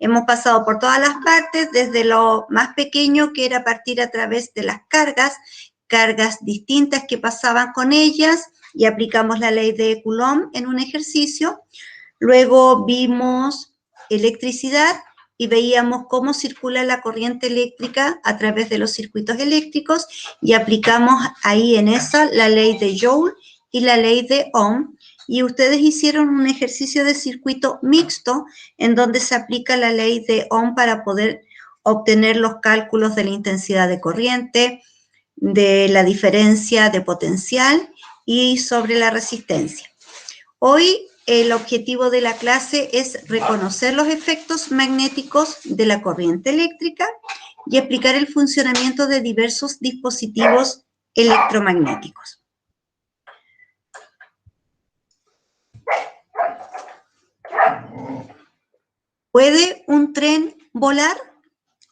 Hemos pasado por todas las partes, desde lo más pequeño, que era partir a través de las cargas distintas que pasaban con ellas, y aplicamos la ley de Coulomb en un ejercicio. Luego vimos electricidad y veíamos cómo circula la corriente eléctrica a través de los circuitos eléctricos, y aplicamos ahí en esa la ley de Joule y la ley de Ohm, y ustedes hicieron un ejercicio de circuito mixto en donde se aplica la ley de Ohm para poder obtener los cálculos de la intensidad de corriente, de la diferencia de potencial y sobre la resistencia. Hoy el objetivo de la clase es reconocer los efectos magnéticos de la corriente eléctrica y explicar el funcionamiento de diversos dispositivos electromagnéticos. ¿Puede un tren volar?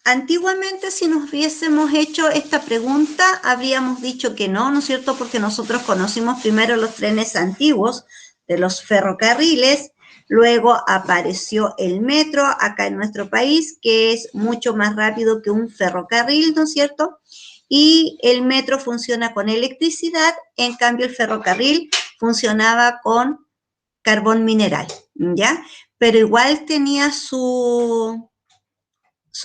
Antiguamente, si nos hubiésemos hecho esta pregunta, habríamos dicho que no, ¿no es cierto? Porque nosotros conocimos primero los trenes antiguos de los ferrocarriles, luego apareció el metro acá en nuestro país, que es mucho más rápido que un ferrocarril, ¿no es cierto? Y el metro funciona con electricidad, en cambio el ferrocarril funcionaba con carbón mineral, ¿ya? Pero igual tenía su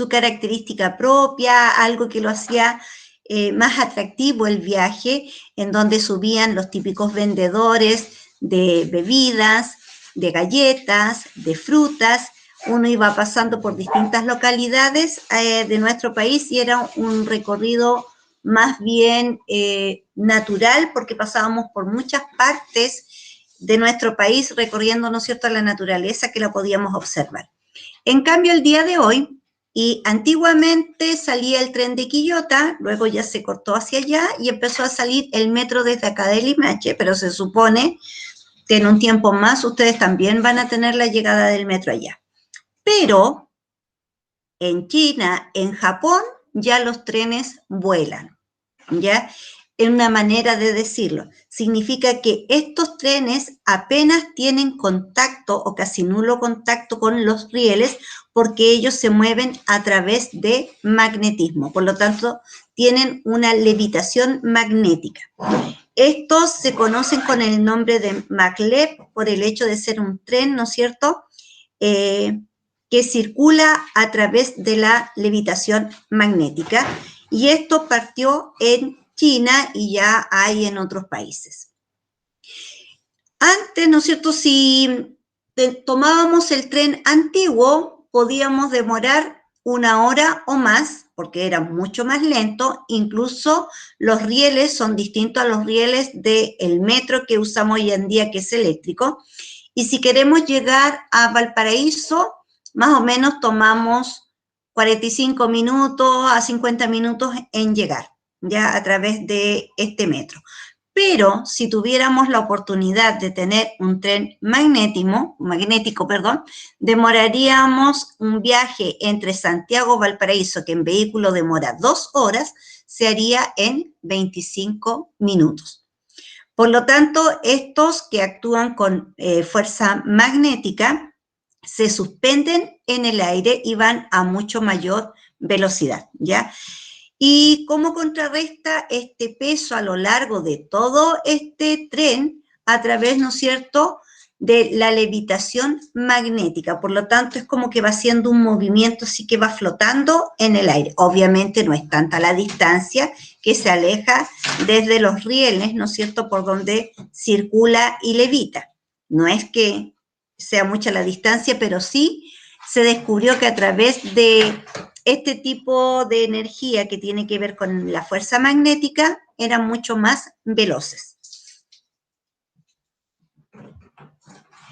característica propia, algo que lo hacía más atractivo el viaje, en donde subían los típicos vendedores de bebidas, de galletas, de frutas. Uno iba pasando por distintas localidades de nuestro país y era un recorrido más bien natural, porque pasábamos por muchas partes de nuestro país recorriendo, ¿no es cierto?, la naturaleza que la podíamos observar. En cambio, el día de hoy, y antiguamente salía el tren de Quillota, luego ya se cortó hacia allá y empezó a salir el metro desde acá de Limache, pero se supone que en un tiempo más ustedes también van a tener la llegada del metro allá. Pero en China, en Japón, ya los trenes vuelan, ¿ya? Es una manera de decirlo. Significa que estos trenes apenas tienen contacto o casi nulo contacto con los rieles, porque ellos se mueven a través de magnetismo. Por lo tanto, tienen una levitación magnética. Estos se conocen con el nombre de maglev por el hecho de ser un tren, ¿no es cierto?, que circula a través de la levitación magnética. Y esto partió en China y ya hay en otros países. Antes, ¿no es cierto?, si tomábamos el tren antiguo, podíamos demorar 1 hora o más, porque era mucho más lento. Incluso los rieles son distintos a los rieles del metro que usamos hoy en día, que es eléctrico. Y si queremos llegar a Valparaíso, más o menos tomamos 45 minutos a 50 minutos en llegar, ya a través de este metro. Pero si tuviéramos la oportunidad de tener un tren magnético, demoraríamos un viaje entre Santiago y Valparaíso, que en vehículo demora 2 horas, se haría en 25 minutos. Por lo tanto, estos que actúan con fuerza magnética se suspenden en el aire y van a mucho mayor velocidad, ¿ya? ¿Y cómo contrarresta este peso a lo largo de todo este tren? A través, ¿no es cierto?, de la levitación magnética. Por lo tanto, es como que va haciendo un movimiento, así que va flotando en el aire. Obviamente no es tanta la distancia que se aleja desde los rieles, ¿no es cierto?, por donde circula y levita. No es que sea mucha la distancia, pero sí se descubrió que a través de este tipo de energía que tiene que ver con la fuerza magnética eran mucho más veloces.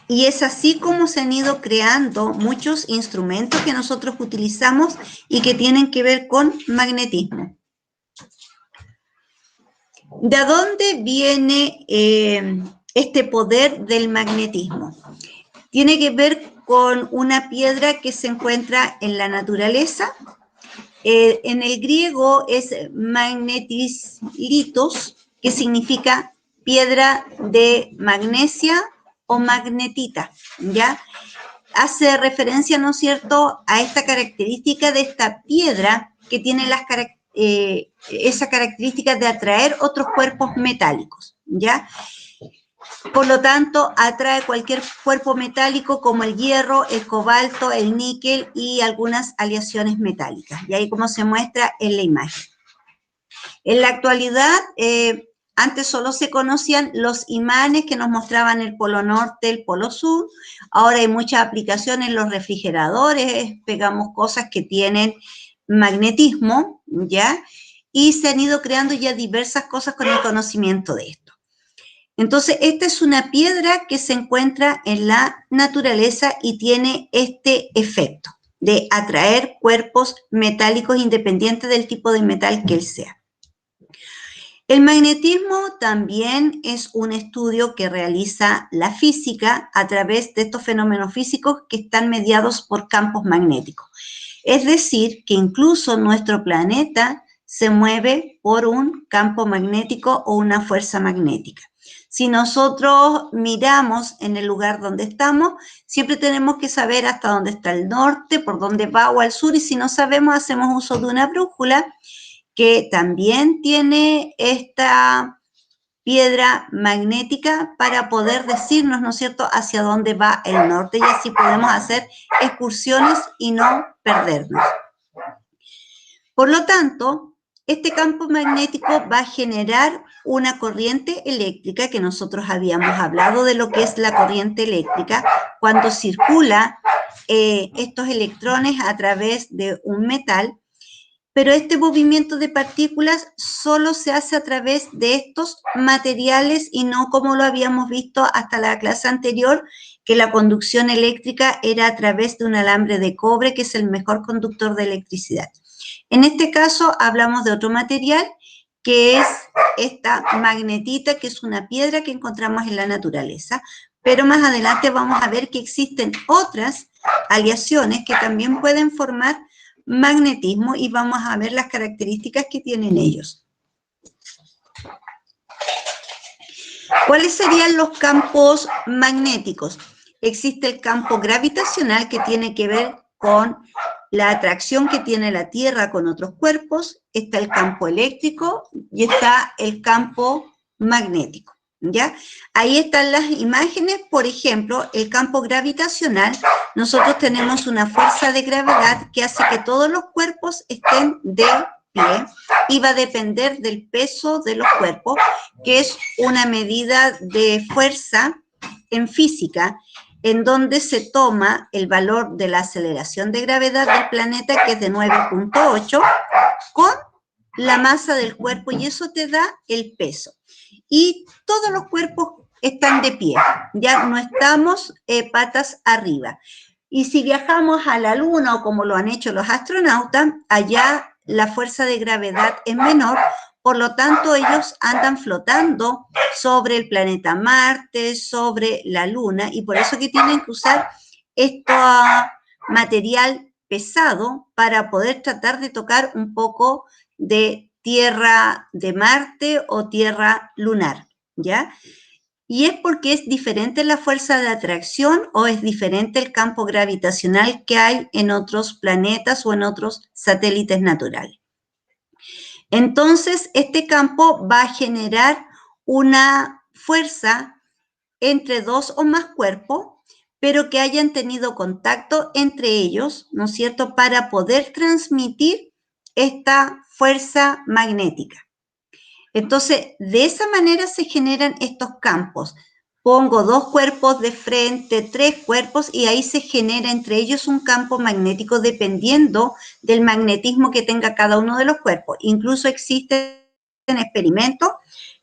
Y es así como se han ido creando muchos instrumentos que nosotros utilizamos y que tienen que ver con magnetismo. ¿De dónde viene este poder del magnetismo? Tiene que ver con una piedra que se encuentra en la naturaleza. En el griego es magnetislitos, que significa piedra de magnesia o magnetita, ¿ya? hace referencia, ¿no es cierto?, a esta característica de esta piedra que tiene esa característica de atraer otros cuerpos metálicos, ¿ya? Por lo tanto, atrae cualquier cuerpo metálico como el hierro, el cobalto, el níquel y algunas aleaciones metálicas. Y ahí como se muestra en la imagen. En la actualidad, antes solo se conocían los imanes que nos mostraban el polo norte, el polo sur. Ahora hay muchas aplicaciones en los refrigeradores, pegamos cosas que tienen magnetismo, ¿ya? Y se han ido creando ya diversas cosas con el conocimiento de esto. Entonces, esta es una piedra que se encuentra en la naturaleza y tiene este efecto de atraer cuerpos metálicos independientes del tipo de metal que él sea. El magnetismo también es un estudio que realiza la física a través de estos fenómenos físicos que están mediados por campos magnéticos. Es decir, que incluso nuestro planeta se mueve por un campo magnético o una fuerza magnética. Si nosotros miramos en el lugar donde estamos, siempre tenemos que saber hasta dónde está el norte, por dónde va o al sur, y si no sabemos, hacemos uso de una brújula que también tiene esta piedra magnética para poder decirnos, ¿no es cierto?, hacia dónde va el norte, y así podemos hacer excursiones y no perdernos. Por lo tanto, este campo magnético va a generar una corriente eléctrica, que nosotros habíamos hablado de lo que es la corriente eléctrica, cuando circula estos electrones a través de un metal, pero este movimiento de partículas solo se hace a través de estos materiales y no como lo habíamos visto hasta la clase anterior, que la conducción eléctrica era a través de un alambre de cobre, que es el mejor conductor de electricidad. En este caso hablamos de otro material, que es esta magnetita, que es una piedra que encontramos en la naturaleza, pero más adelante vamos a ver que existen otras aleaciones que también pueden formar magnetismo y vamos a ver las características que tienen ellos. ¿Cuáles serían los campos magnéticos? Existe el campo gravitacional, que tiene que ver con la atracción que tiene la Tierra con otros cuerpos. Está el campo eléctrico y está el campo magnético, ¿ya? Ahí están las imágenes. Por ejemplo, el campo gravitacional, nosotros tenemos una fuerza de gravedad que hace que todos los cuerpos estén de pie, y va a depender del peso de los cuerpos, que es una medida de fuerza en física, en donde se toma el valor de la aceleración de gravedad del planeta, que es de 9.8, con la masa del cuerpo, y eso te da el peso. Y todos los cuerpos están de pie, ya no estamos patas arriba. Y si viajamos a la Luna, o como lo han hecho los astronautas, allá la fuerza de gravedad es menor, por lo tanto ellos andan flotando sobre el planeta Marte, sobre la Luna, y por eso que tienen que usar este material pesado para poder tratar de tocar un poco de tierra de Marte o tierra lunar, ¿ya? Y es porque es diferente la fuerza de atracción, o es diferente el campo gravitacional que hay en otros planetas o en otros satélites naturales. Entonces, este campo va a generar una fuerza entre dos o más cuerpos, pero que hayan tenido contacto entre ellos, ¿no es cierto?, para poder transmitir esta fuerza magnética. Entonces, de esa manera se generan estos campos. Pongo dos cuerpos de frente, tres cuerpos, y ahí se genera entre ellos un campo magnético dependiendo del magnetismo que tenga cada uno de los cuerpos. Incluso existen experimentos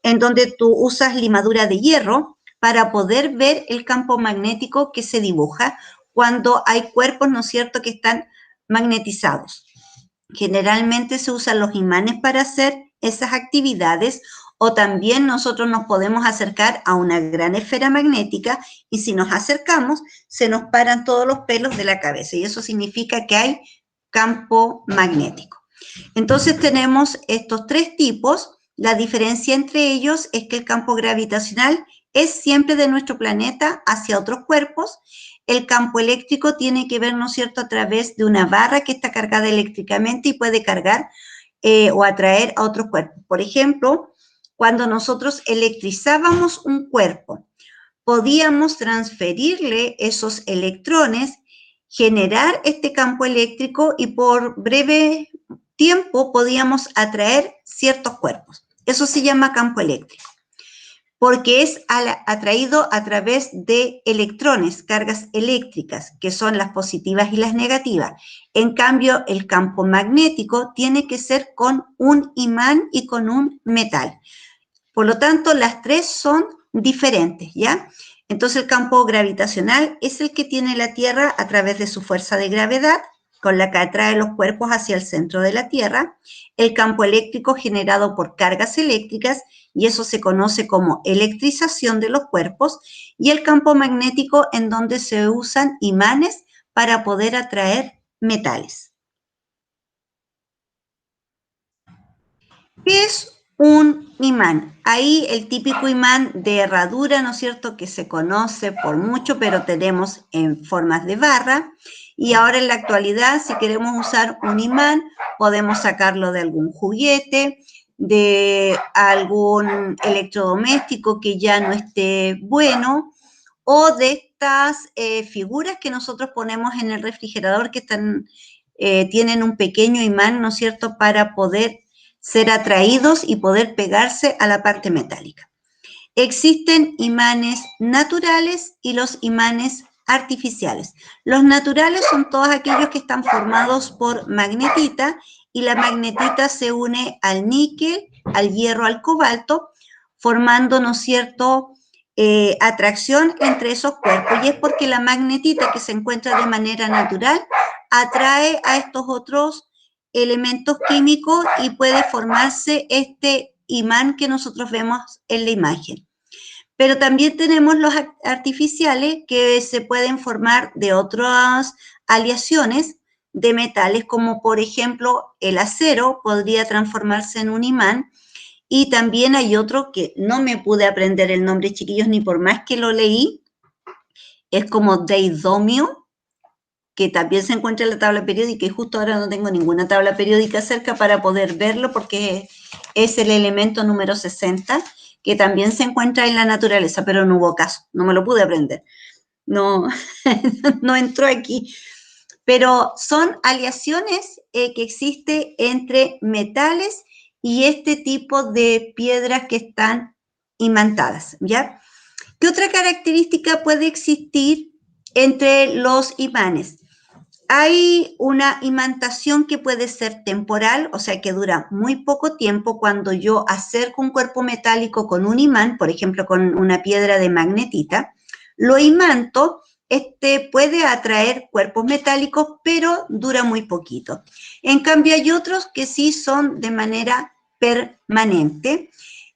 en donde tú usas limadura de hierro para poder ver el campo magnético que se dibuja cuando hay cuerpos, ¿no es cierto?, que están magnetizados. Generalmente se usan los imanes para hacer esas actividades, o también nosotros nos podemos acercar a una gran esfera magnética, y si nos acercamos se nos paran todos los pelos de la cabeza, y eso significa que hay campo magnético. Entonces tenemos estos tres tipos. La diferencia entre ellos es que el campo gravitacional es siempre de nuestro planeta hacia otros cuerpos. el campo eléctrico tiene que ver, ¿no es cierto?, a través de una barra que está cargada eléctricamente y puede cargar o atraer a otros cuerpos. Por ejemplo, cuando nosotros electrizábamos un cuerpo, podíamos transferirle esos electrones, generar este campo eléctrico y por breve tiempo podíamos atraer ciertos cuerpos. Eso se llama campo eléctrico, porque es atraído a través de electrones, cargas eléctricas, que son las positivas y las negativas. En cambio, el campo magnético tiene que ser con un imán y con un metal. Por lo tanto, las tres son diferentes, ¿ya? Entonces, el campo gravitacional es el que tiene la Tierra a través de su fuerza de gravedad, con la que atrae los cuerpos hacia el centro de la Tierra. El campo eléctrico generado por cargas eléctricas, y eso se conoce como electrización de los cuerpos. Y el campo magnético, en donde se usan imanes para poder atraer metales. ¿Qué es un imán? Ahí el típico imán de herradura, ¿no es cierto?, que se conoce por mucho, pero tenemos en formas de barra. Y ahora en la actualidad, si queremos usar un imán, podemos sacarlo de algún juguete, de algún electrodoméstico que ya no esté bueno, o de estas figuras que nosotros ponemos en el refrigerador que tienen un pequeño imán, ¿no es cierto?, para poder ser atraídos y poder pegarse a la parte metálica. Existen imanes naturales y los imanes artificiales. Los naturales son todos aquellos que están formados por magnetita y la magnetita se une al níquel, al hierro, al cobalto, formando, ¿no es cierto?, atracción entre esos cuerpos. Y es porque la magnetita que se encuentra de manera natural atrae a estos otros elementos químicos y puede formarse este imán que nosotros vemos en la imagen. Pero también tenemos los artificiales que se pueden formar de otras aleaciones de metales, como por ejemplo el acero podría transformarse en un imán, y también hay otro que no me pude aprender el nombre, chiquillos, ni por más que lo leí, es como deidomio, que también se encuentra en la tabla periódica, y justo ahora no tengo ninguna tabla periódica cerca para poder verlo porque es el elemento número 60, que también se encuentra en la naturaleza, pero no hubo caso, no me lo pude aprender, no, no entró aquí. Pero son aleaciones que existen entre metales y este tipo de piedras que están imantadas, ¿ya? ¿Qué otra característica puede existir entre los imanes? Hay una imantación que puede ser temporal, o sea, que dura muy poco tiempo. Cuando yo acerco un cuerpo metálico con un imán, por ejemplo, con una piedra de magnetita, lo imanto, puede atraer cuerpos metálicos, pero dura muy poquito. En cambio, hay otros que sí son de manera permanente.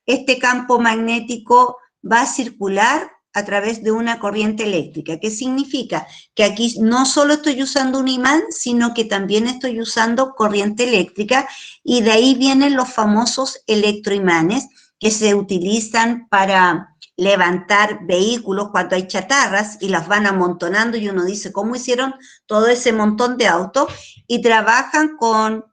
Este campo magnético va a circular a través de una corriente eléctrica. ¿Qué significa? Que aquí no solo estoy usando un imán, sino que también estoy usando corriente eléctrica, y de ahí vienen los famosos electroimanes que se utilizan para levantar vehículos cuando hay chatarras y las van amontonando y uno dice, ¿cómo hicieron todo ese montón de autos? Y trabajan con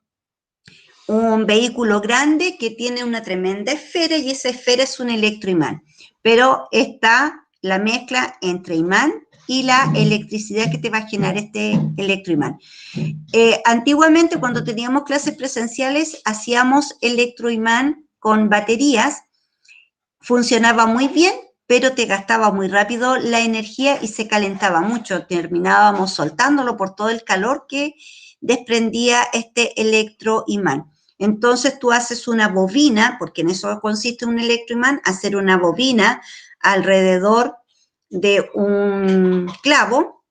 un vehículo grande que tiene una tremenda esfera y esa esfera es un electroimán. Pero está la mezcla entre imán y la electricidad que te va a generar este electroimán. Antiguamente, cuando teníamos clases presenciales, hacíamos electroimán con baterías, funcionaba muy bien, pero te gastaba muy rápido la energía y se calentaba mucho. Terminábamos soltándolo por todo el calor que desprendía este electroimán. Entonces tú haces una bobina, porque en eso consiste un electroimán, hacer una bobina alrededor de un clavo,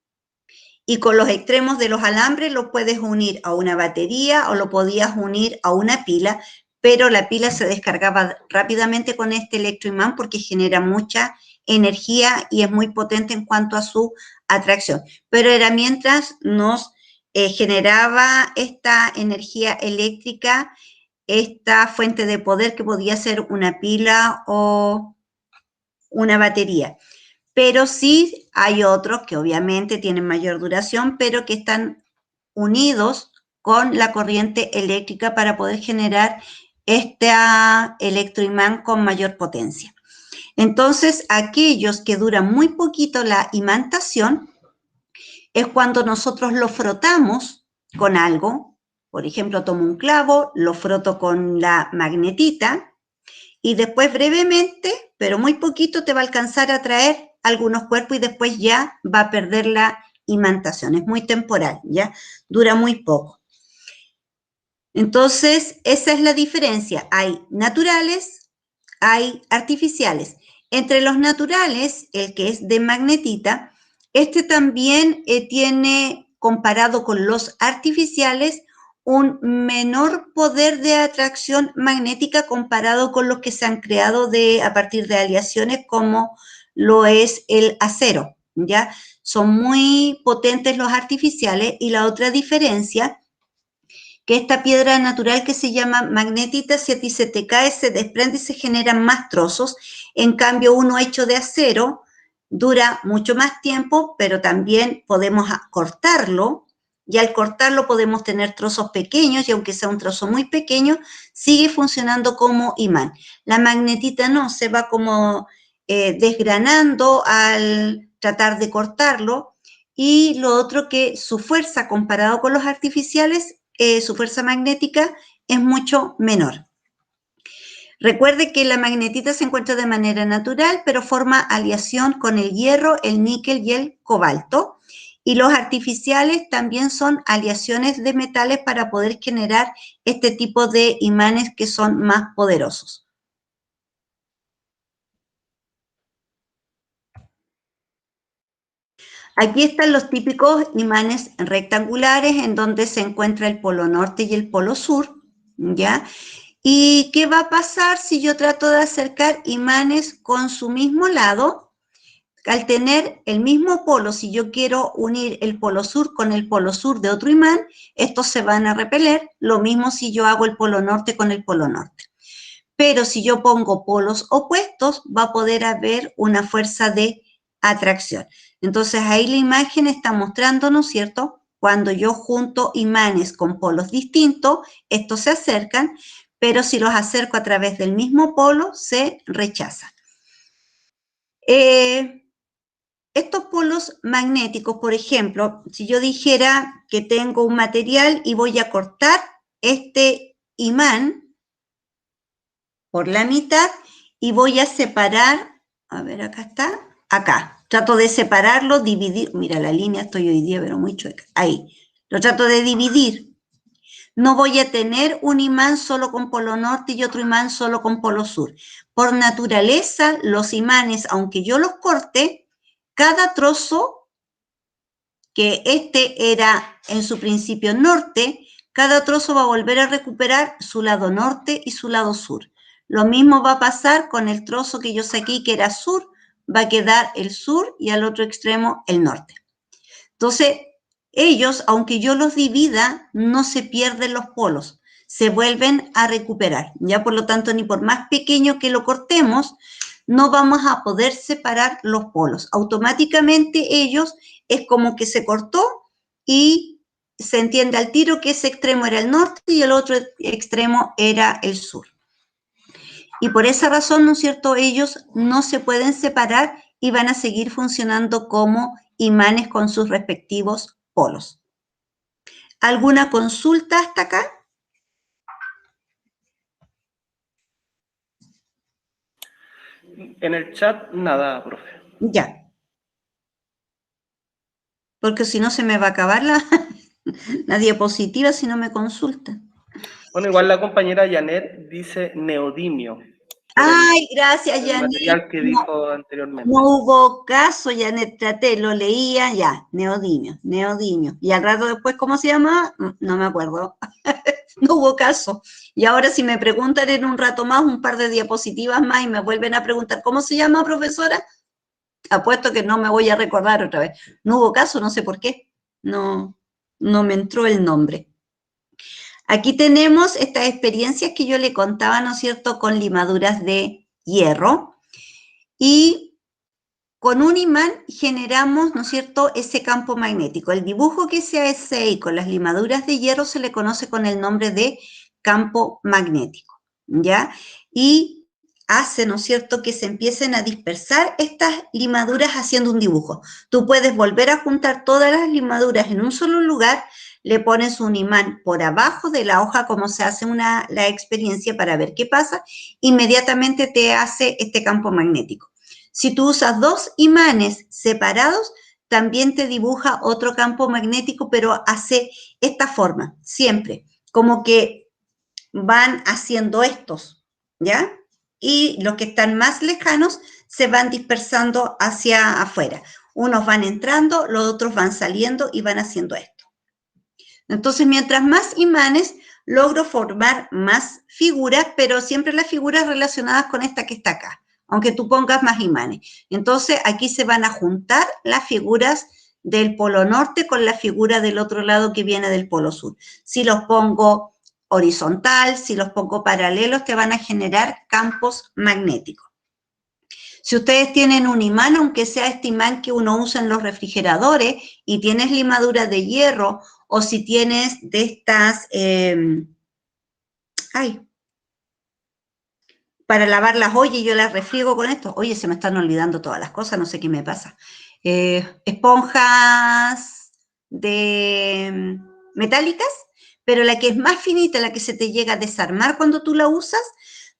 y con los extremos de los alambres lo puedes unir a una batería o lo podías unir a una pila, pero la pila se descargaba rápidamente con este electroimán porque genera mucha energía y es muy potente en cuanto a su atracción. Pero era mientras nos generaba esta energía eléctrica, esta fuente de poder que podía ser una pila o una batería. pero sí hay otros que obviamente tienen mayor duración, pero que están unidos con la corriente eléctrica para poder generar este electroimán con mayor potencia. Entonces, aquellos que duran muy poquito la imantación es cuando nosotros lo frotamos con algo. Por ejemplo, tomo un clavo, lo froto con la magnetita y después brevemente, pero muy poquito, te va a alcanzar a traer algunos cuerpos y después ya va a perder la imantación. Es muy temporal, ¿ya? Dura muy poco. Entonces, esa es la diferencia. Hay naturales, hay artificiales. Entre los naturales, el que es de magnetita, este también tiene, comparado con los artificiales, un menor poder de atracción magnética comparado con los que se han creado a partir de aleaciones como lo es el acero, ¿ya? Son muy potentes los artificiales y la otra diferencia que esta piedra natural que se llama magnetita, si a ti se te cae, se desprende y se generan más trozos. En cambio, uno hecho de acero dura mucho más tiempo, pero también podemos cortarlo, y al cortarlo podemos tener trozos pequeños, y aunque sea un trozo muy pequeño, sigue funcionando como imán. La magnetita no, se va como desgranando al tratar de cortarlo, y lo otro que su fuerza comparado con los artificiales, su fuerza magnética es mucho menor. Recuerde que la magnetita se encuentra de manera natural, pero forma aleación con el hierro, el níquel y el cobalto. Y los artificiales también son aleaciones de metales para poder generar este tipo de imanes que son más poderosos. Aquí están los típicos imanes rectangulares en donde se encuentra el polo norte y el polo sur, ¿ya? ¿Y qué va a pasar si yo trato de acercar imanes con su mismo lado? Al tener el mismo polo, si yo quiero unir el polo sur con el polo sur de otro imán, estos se van a repeler, lo mismo si yo hago el polo norte con el polo norte. Pero si yo pongo polos opuestos, va a poder haber una fuerza de atracción. Entonces ahí la imagen está mostrándonos, ¿cierto? Cuando yo junto imanes con polos distintos, estos se acercan, pero si los acerco a través del mismo polo, se rechazan. Estos polos magnéticos, por ejemplo, si yo dijera que tengo un material y voy a cortar este imán por la mitad y voy a separar, a ver, acá está, acá. Trato de separarlo, dividir, mira la línea, estoy hoy día, pero muy chueca, ahí. Lo trato de dividir. No voy a tener un imán solo con polo norte y otro imán solo con polo sur. Por naturaleza, los imanes, aunque yo los corte, cada trozo, que este era en su principio norte, cada trozo va a volver a recuperar su lado norte y su lado sur. Lo mismo va a pasar con el trozo que yo saqué que era sur, va a quedar el sur y al otro extremo el norte. Entonces, ellos, aunque yo los divida, no se pierden los polos, se vuelven a recuperar. Ya por lo tanto, ni por más pequeño que lo cortemos, no vamos a poder separar los polos. Automáticamente ellos es como que se cortó y se entiende al tiro que ese extremo era el norte y el otro extremo era el sur. Y por esa razón, ¿no es cierto?, ellos no se pueden separar y van a seguir funcionando como imanes con sus respectivos polos. ¿Alguna consulta hasta acá? En el chat, nada, profe. Ya. Porque si no se me va a acabar la diapositiva si no me consultan. Bueno, igual la compañera Janet dice neodimio. Ay, gracias, el Janet. material que dijo anteriormente. No hubo caso, Janet, traté, lo leía, ya, neodimio, neodimio. Y al rato después, ¿cómo se llama? No me acuerdo. No hubo caso. Y ahora si me preguntan en un rato más, un par de diapositivas más, y me vuelven a preguntar, ¿cómo se llama, profesora? Apuesto que no me voy a recordar otra vez. No hubo caso, no sé por qué. No me entró el nombre. Aquí tenemos estas experiencias que yo le contaba, ¿no es cierto?, con limaduras de hierro. Y con un imán generamos, ¿no es cierto?, ese campo magnético. El dibujo que se hace ahí con las limaduras de hierro se le conoce con el nombre de campo magnético, ¿ya? Y hace, ¿no es cierto?, que se empiecen a dispersar estas limaduras haciendo un dibujo. Tú puedes volver a juntar todas las limaduras en un solo lugar, le pones un imán por abajo de la hoja, como se hace la experiencia para ver qué pasa, inmediatamente te hace este campo magnético. Si tú usas dos imanes separados, también te dibuja otro campo magnético, pero hace esta forma, siempre, como que van haciendo estos, ¿ya? Y los que están más lejanos se van dispersando hacia afuera. Unos van entrando, los otros van saliendo y van haciendo esto. Entonces, mientras más imanes, logro formar más figuras, pero siempre las figuras relacionadas con esta que está acá, aunque tú pongas más imanes. Entonces, aquí se van a juntar las figuras del polo norte con la figura del otro lado que viene del polo sur. Si los pongo horizontal, si los pongo paralelos, te van a generar campos magnéticos. Si ustedes tienen un imán, aunque sea este imán que uno usa en los refrigeradores, y tienes limaduras de hierro, o si tienes de estas, para lavar las ollas, yo las refriego con esto. Oye, se me están olvidando todas las cosas, no sé qué me pasa. Esponjas metálicas, pero la que es más finita, la que se te llega a desarmar cuando tú la usas,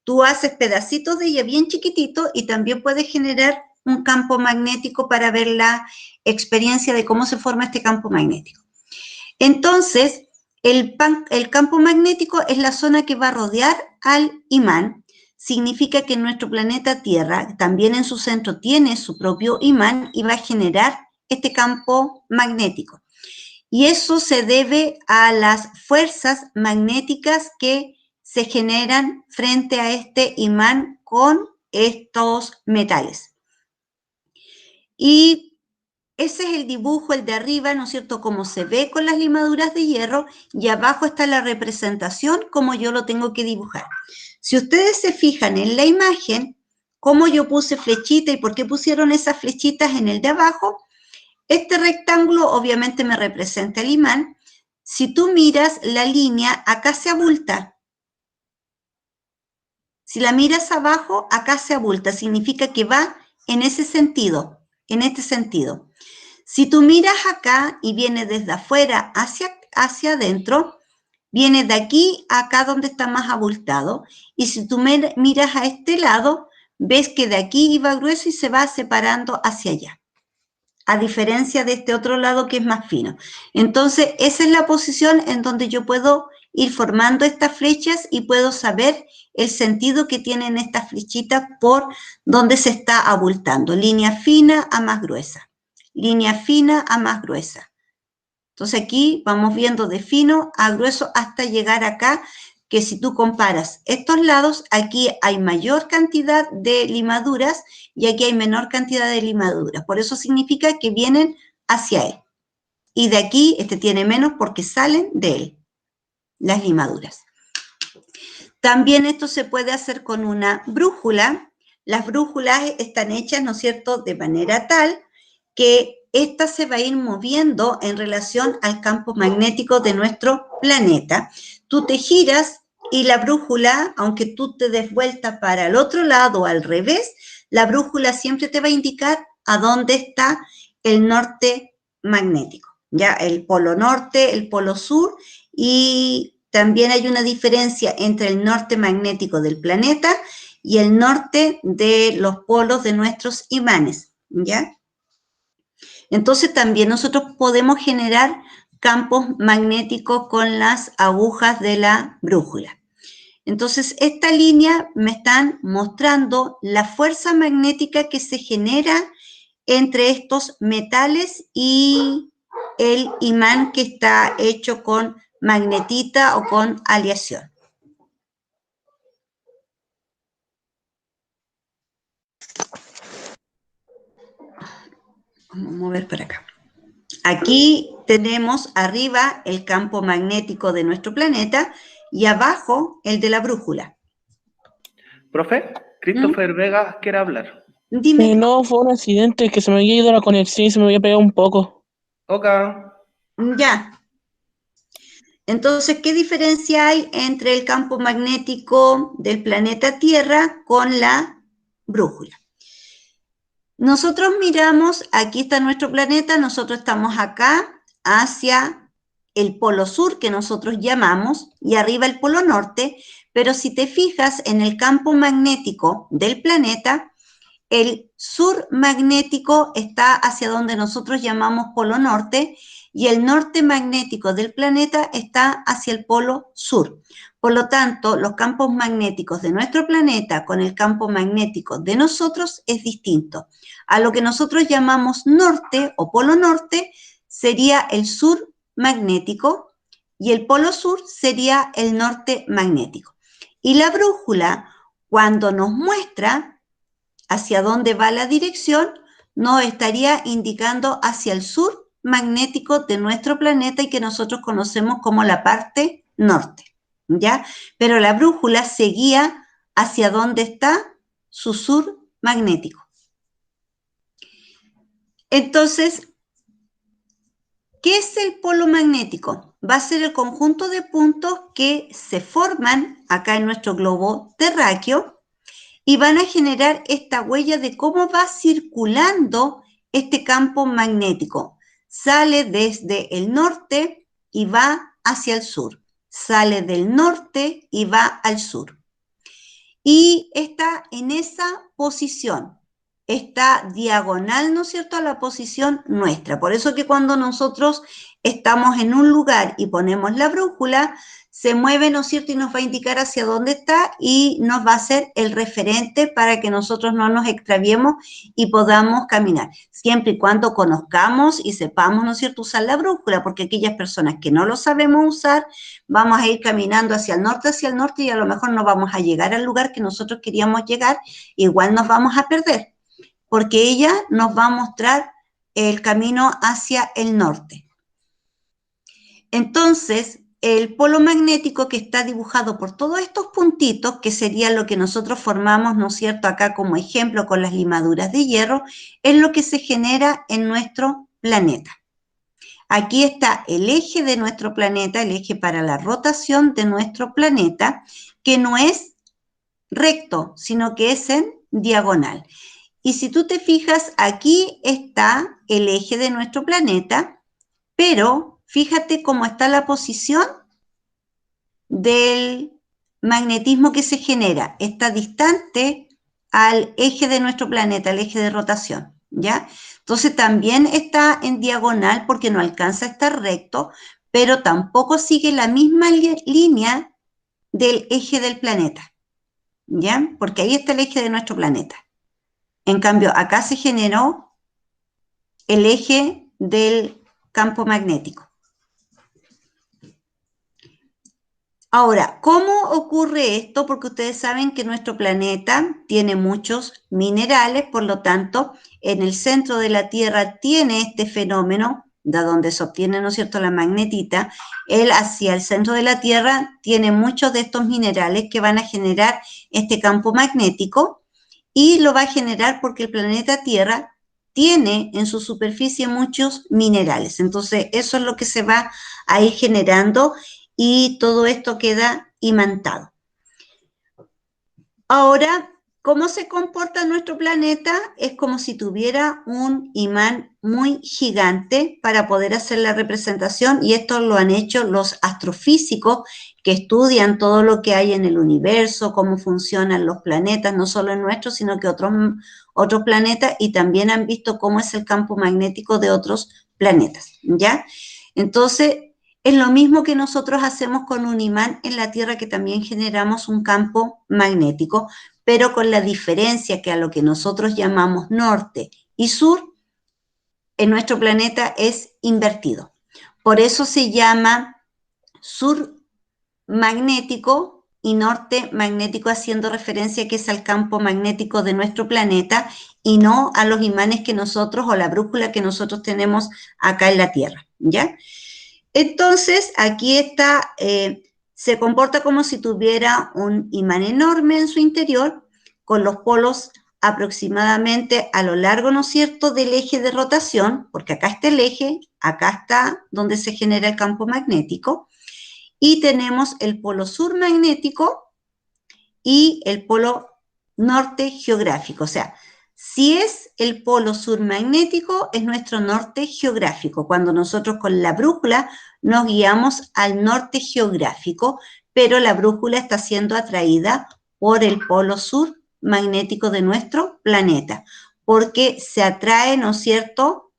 tú haces pedacitos de ella bien chiquititos y también puedes generar un campo magnético para ver la experiencia de cómo se forma este campo magnético. Entonces, el campo magnético es la zona que va a rodear al imán. Significa que nuestro planeta Tierra también en su centro tiene su propio imán y va a generar este campo magnético. Y eso se debe a las fuerzas magnéticas que se generan frente a este imán con estos metales. Y ese es el dibujo, el de arriba, ¿no es cierto?, como se ve con las limaduras de hierro, y abajo está la representación como yo lo tengo que dibujar. Si ustedes se fijan en la imagen, cómo yo puse flechita y por qué pusieron esas flechitas en el de abajo, este rectángulo obviamente me representa el imán. Si tú miras la línea, acá se abulta. Si la miras abajo, acá se abulta, significa que va en ese sentido, en este sentido. Si tú miras acá y viene desde afuera hacia adentro, viene de aquí a acá donde está más abultado. Y si tú miras a este lado, ves que de aquí iba grueso y se va separando hacia allá, a diferencia de este otro lado que es más fino. Entonces, esa es la posición en donde yo puedo ir formando estas flechas y puedo saber el sentido que tienen estas flechitas por donde se está abultando. Línea fina a más gruesa. Línea fina a más gruesa. Entonces aquí vamos viendo de fino a grueso hasta llegar acá, que si tú comparas estos lados, aquí hay mayor cantidad de limaduras y aquí hay menor cantidad de limaduras. Por eso significa que vienen hacia él. Y de aquí, este tiene menos porque salen de él las limaduras. También esto se puede hacer con una brújula. Las brújulas están hechas, ¿no es cierto?, de manera tal que esta se va a ir moviendo en relación al campo magnético de nuestro planeta. Tú te giras y la brújula, aunque tú te des vuelta para el otro lado o al revés, la brújula siempre te va a indicar a dónde está el norte magnético, ya el polo norte, el polo sur, y también hay una diferencia entre el norte magnético del planeta y el norte de los polos de nuestros imanes, ¿ya? Entonces también nosotros podemos generar campos magnéticos con las agujas de la brújula. Entonces esta línea me están mostrando la fuerza magnética que se genera entre estos metales y el imán que está hecho con magnetita o con aleación. Vamos a mover para acá. Aquí tenemos arriba el campo magnético de nuestro planeta y abajo el de la brújula. Profe, Christopher Vega quiere hablar. Dime, No, fue un accidente que se me había ido la conexión y se me había pegado un poco. Ok. ya. Entonces, ¿qué diferencia hay entre el campo magnético del planeta Tierra con la brújula? Nosotros miramos, aquí está nuestro planeta, nosotros estamos acá hacia el polo sur que nosotros llamamos y arriba el polo norte, pero si te fijas en el campo magnético del planeta, el sur magnético está hacia donde nosotros llamamos polo norte y el norte magnético del planeta está hacia el polo sur. Por lo tanto, los campos magnéticos de nuestro planeta con el campo magnético de nosotros es distinto. A lo que nosotros llamamos norte o polo norte sería el sur magnético y el polo sur sería el norte magnético. Y la brújula, cuando nos muestra hacia dónde va la dirección, nos estaría indicando hacia el sur magnético de nuestro planeta y que nosotros conocemos como la parte norte, ¿ya? Pero la brújula se guía hacia dónde está su sur magnético. Entonces, ¿qué es el polo magnético? Va a ser el conjunto de puntos que se forman acá en nuestro globo terráqueo y van a generar esta huella de cómo va circulando este campo magnético. Sale desde el norte y va hacia el sur. Sale del norte y va al sur. Y está en esa posición. Está diagonal, ¿no es cierto?, a la posición nuestra. Por eso que cuando nosotros estamos en un lugar y ponemos la brújula, se mueve, ¿no es cierto?, y nos va a indicar hacia dónde está y nos va a ser el referente para que nosotros no nos extraviemos y podamos caminar. Siempre y cuando conozcamos y sepamos, ¿no es cierto?, usar la brújula, porque aquellas personas que no lo sabemos usar, vamos a ir caminando hacia el norte y a lo mejor no vamos a llegar al lugar que nosotros queríamos llegar, igual nos vamos a perder, porque ella nos va a mostrar el camino hacia el norte. Entonces, el polo magnético que está dibujado por todos estos puntitos, que sería lo que nosotros formamos, ¿no es cierto?, acá como ejemplo con las limaduras de hierro, es lo que se genera en nuestro planeta. Aquí está el eje de nuestro planeta, el eje para la rotación de nuestro planeta, que no es recto, sino que es en diagonal. Y si tú te fijas, aquí está el eje de nuestro planeta, pero fíjate cómo está la posición del magnetismo que se genera. Está distante al eje de nuestro planeta, al eje de rotación, ¿ya? Entonces también está en diagonal porque no alcanza a estar recto, pero tampoco sigue la misma línea del eje del planeta, ¿ya? Porque ahí está el eje de nuestro planeta. En cambio, acá se generó el eje del campo magnético. Ahora, ¿cómo ocurre esto? Porque ustedes saben que nuestro planeta tiene muchos minerales, por lo tanto, en el centro de la Tierra tiene este fenómeno, de donde se obtiene, ¿no es cierto?, la magnetita. Él hacia el centro de la Tierra tiene muchos de estos minerales que van a generar este campo magnético y lo va a generar porque el planeta Tierra tiene en su superficie muchos minerales. Entonces, eso es lo que se va a ir generando y todo esto queda imantado. Ahora, ¿cómo se comporta nuestro planeta? Es como si tuviera un imán muy gigante para poder hacer la representación, y esto lo han hecho los astrofísicos que estudian todo lo que hay en el universo, cómo funcionan los planetas, no solo el nuestro, sino que otros planetas, y también han visto cómo es el campo magnético de otros planetas, ¿ya? Entonces, es lo mismo que nosotros hacemos con un imán en la Tierra, que también generamos un campo magnético, pero con la diferencia que a lo que nosotros llamamos norte y sur, en nuestro planeta es invertido. Por eso se llama sur magnético y norte magnético, haciendo referencia que es al campo magnético de nuestro planeta y no a los imanes que nosotros, o la brújula que nosotros tenemos acá en la Tierra, ¿ya? Entonces, aquí está, se comporta como si tuviera un imán enorme en su interior, con los polos aproximadamente a lo largo, ¿no es cierto?, del eje de rotación, porque acá está el eje, acá está donde se genera el campo magnético, y tenemos el polo sur magnético y el polo norte geográfico. O sea, si es el polo sur magnético, es nuestro norte geográfico, cuando nosotros con la brújula nos guiamos al norte geográfico, pero la brújula está siendo atraída por el polo sur magnético de nuestro planeta, porque se atrae, ¿no es cierto?,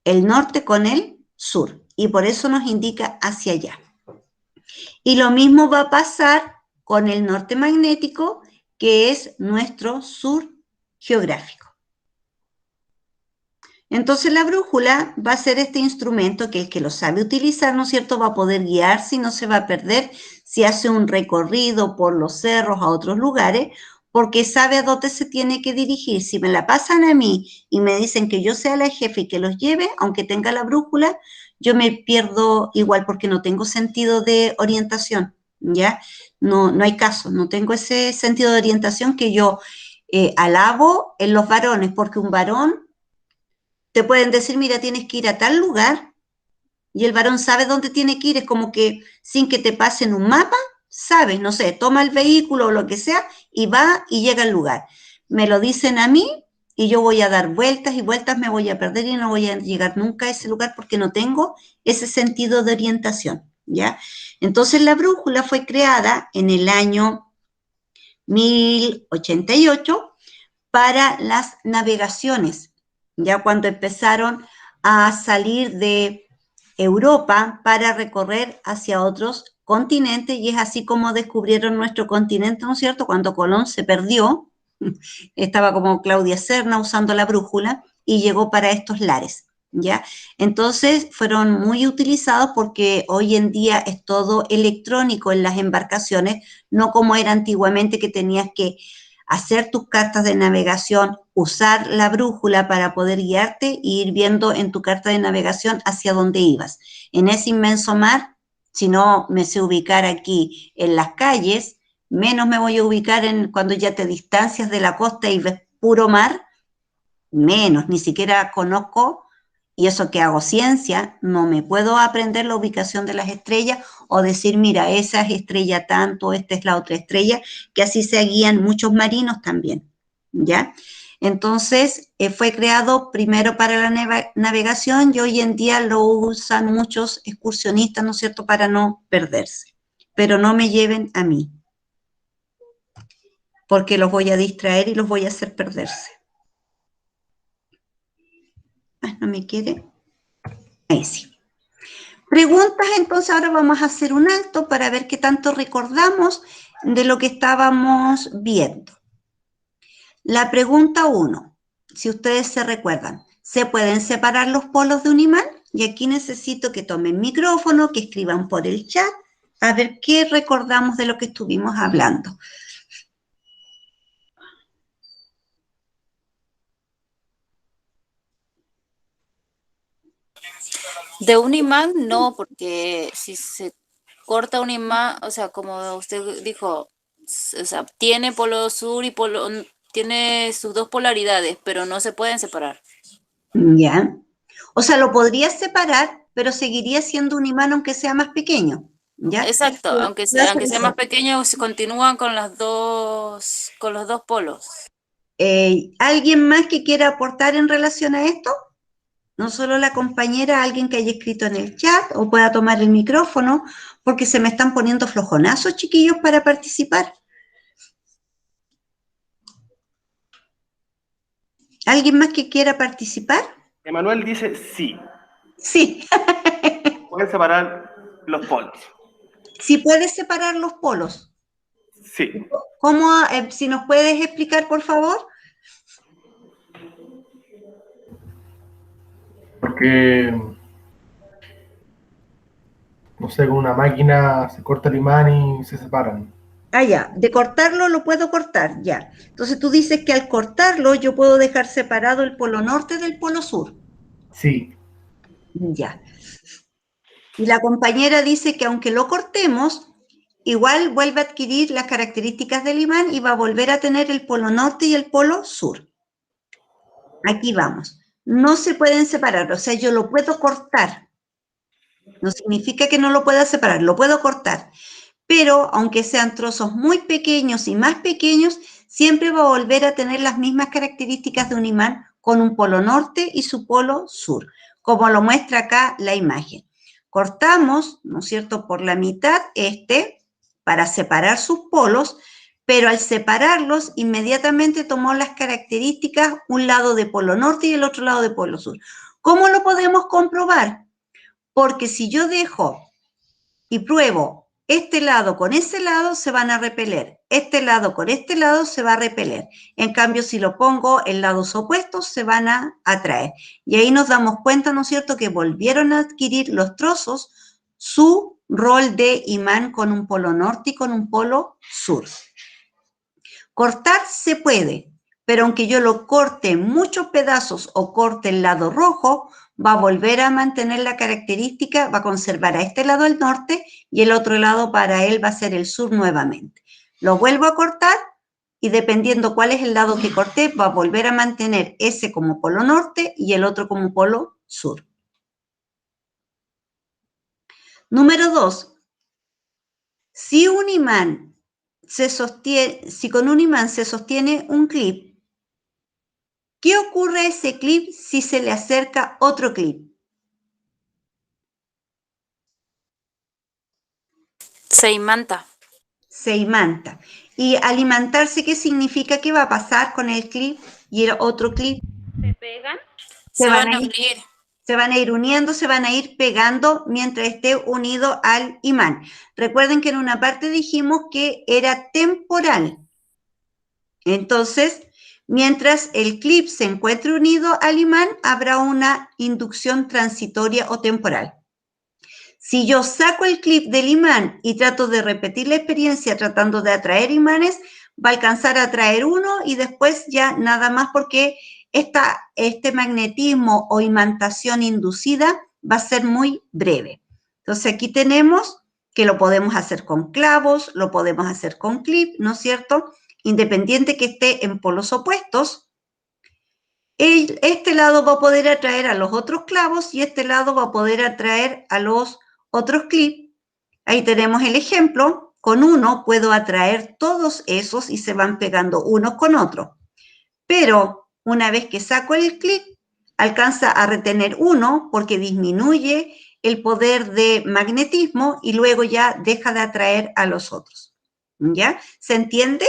el norte con el sur, y por eso nos indica hacia allá. Y lo mismo va a pasar con el norte magnético, que es nuestro sur geográfico. Entonces la brújula va a ser este instrumento que el que lo sabe utilizar, ¿no es cierto?, va a poder guiarse y no se va a perder si hace un recorrido por los cerros a otros lugares, porque sabe a dónde se tiene que dirigir. Si me la pasan a mí y me dicen que yo sea la jefe y que los lleve, aunque tenga la brújula, yo me pierdo igual porque no tengo sentido de orientación, ¿ya? No hay caso, no tengo ese sentido de orientación que yo alabo en los varones, porque un varón te pueden decir, mira, tienes que ir a tal lugar, y el varón sabe dónde tiene que ir, es como que sin que te pasen un mapa, sabes, no sé, toma el vehículo o lo que sea, y va y llega al lugar. Me lo dicen a mí, y yo voy a dar vueltas y vueltas, me voy a perder y no voy a llegar nunca a ese lugar porque no tengo ese sentido de orientación, ¿ya? Entonces la brújula fue creada en el año 1088 para las navegaciones, ya cuando empezaron a salir de Europa para recorrer hacia otros continentes, y es así como descubrieron nuestro continente, ¿no es cierto? Cuando Colón se perdió, estaba como Claudia Serna usando la brújula y llegó para estos lares, ¿ya? Entonces fueron muy utilizados porque hoy en día es todo electrónico en las embarcaciones, no como era antiguamente que tenías que hacer tus cartas de navegación, usar la brújula para poder guiarte e ir viendo en tu carta de navegación hacia dónde ibas. En ese inmenso mar, si no me sé ubicar aquí en las calles, menos me voy a ubicar cuando ya te distancias de la costa y ves puro mar, menos, ni siquiera conozco, y eso que hago ciencia, no me puedo aprender la ubicación de las estrellas o decir, mira, esa es estrella tanto, esta es la otra estrella, que así se guían muchos marinos también, ¿ya? Entonces, fue creado primero para la navegación y hoy en día lo usan muchos excursionistas, ¿no es cierto?, para no perderse. Pero no me lleven a mí, porque los voy a distraer y los voy a hacer perderse. No me quiere. Ahí sí. Preguntas, entonces ahora vamos a hacer un alto para ver qué tanto recordamos de lo que estábamos viendo. La pregunta 1, si ustedes se recuerdan, ¿se pueden separar los polos de un imán? Y aquí necesito que tomen micrófono, que escriban por el chat, a ver qué recordamos de lo que estuvimos hablando. De un imán no, porque si se corta un imán, o sea, como usted dijo, o sea, tiene polo sur y tiene sus dos polaridades, pero no se pueden separar. Ya. O sea, lo podrías separar, pero seguiría siendo un imán aunque sea más pequeño, ¿ya? Exacto, aunque sea más pequeño, se continúan con los dos polos. ¿Alguien más que quiera aportar en relación a esto? No solo la compañera, alguien que haya escrito en el chat o pueda tomar el micrófono, porque se me están poniendo flojonazos, chiquillos, para participar. ¿Alguien más que quiera participar? Emanuel dice sí. Sí. Pueden separar los polos. Sí puedes separar los polos. Sí. ¿Cómo? Si nos puedes explicar, por favor. Porque, no sé, con una máquina se corta el imán y se separan. Ah, ya, de cortarlo lo puedo cortar, ya. Entonces tú dices que al cortarlo yo puedo dejar separado el polo norte del polo sur. Sí. Ya. Y la compañera dice que aunque lo cortemos, igual vuelve a adquirir las características del imán y va a volver a tener el polo norte y el polo sur. Aquí vamos. No se pueden separar, o sea, yo lo puedo cortar. No significa que no lo pueda separar, lo puedo cortar. Pero aunque sean trozos muy pequeños y más pequeños, siempre va a volver a tener las mismas características de un imán con un polo norte y su polo sur, como lo muestra acá la imagen. Cortamos, ¿no es cierto?, por la mitad para separar sus polos, pero al separarlos inmediatamente tomó las características un lado de polo norte y el otro lado de polo sur. ¿Cómo lo podemos comprobar? Porque si yo dejo y pruebo este lado con ese lado, se van a repeler. Este lado con este lado se va a repeler. En cambio, si lo pongo en lados opuestos, se van a atraer. Y ahí nos damos cuenta, ¿no es cierto?, que volvieron a adquirir los trozos su rol de imán con un polo norte y con un polo sur. Cortar se puede, pero aunque yo lo corte en muchos pedazos o corte el lado rojo, va a volver a mantener la característica, va a conservar a este lado el norte y el otro lado para él va a ser el sur nuevamente. Lo vuelvo a cortar y dependiendo cuál es el lado que corté, va a volver a mantener ese como polo norte y el otro como polo sur. Número 2. Si con un imán se sostiene un clip, ¿qué ocurre a ese clip si se le acerca otro clip? Se imanta. Se imanta. Y al imantarse, ¿qué significa? ¿Qué va a pasar con el clip y el otro clip? ¿Se pegan? Se van a unir. Se van a ir uniendo, se van a ir pegando mientras esté unido al imán. Recuerden que en una parte dijimos que era temporal. Entonces, mientras el clip se encuentre unido al imán, habrá una inducción transitoria o temporal. Si yo saco el clip del imán y trato de repetir la experiencia tratando de atraer imanes, va a alcanzar a atraer uno y después ya nada más porque este magnetismo o imantación inducida va a ser muy breve. Entonces aquí tenemos que lo podemos hacer con clavos, lo podemos hacer con clip, ¿no es cierto? Independiente que esté en polos opuestos, este lado va a poder atraer a los otros clavos y este lado va a poder atraer a los otros clips. Ahí tenemos el ejemplo. Con uno puedo atraer todos esos y se van pegando unos con otros. Pero una vez que saco el clip, alcanza a retener uno porque disminuye el poder de magnetismo y luego ya deja de atraer a los otros. ¿Ya? ¿Se entiende?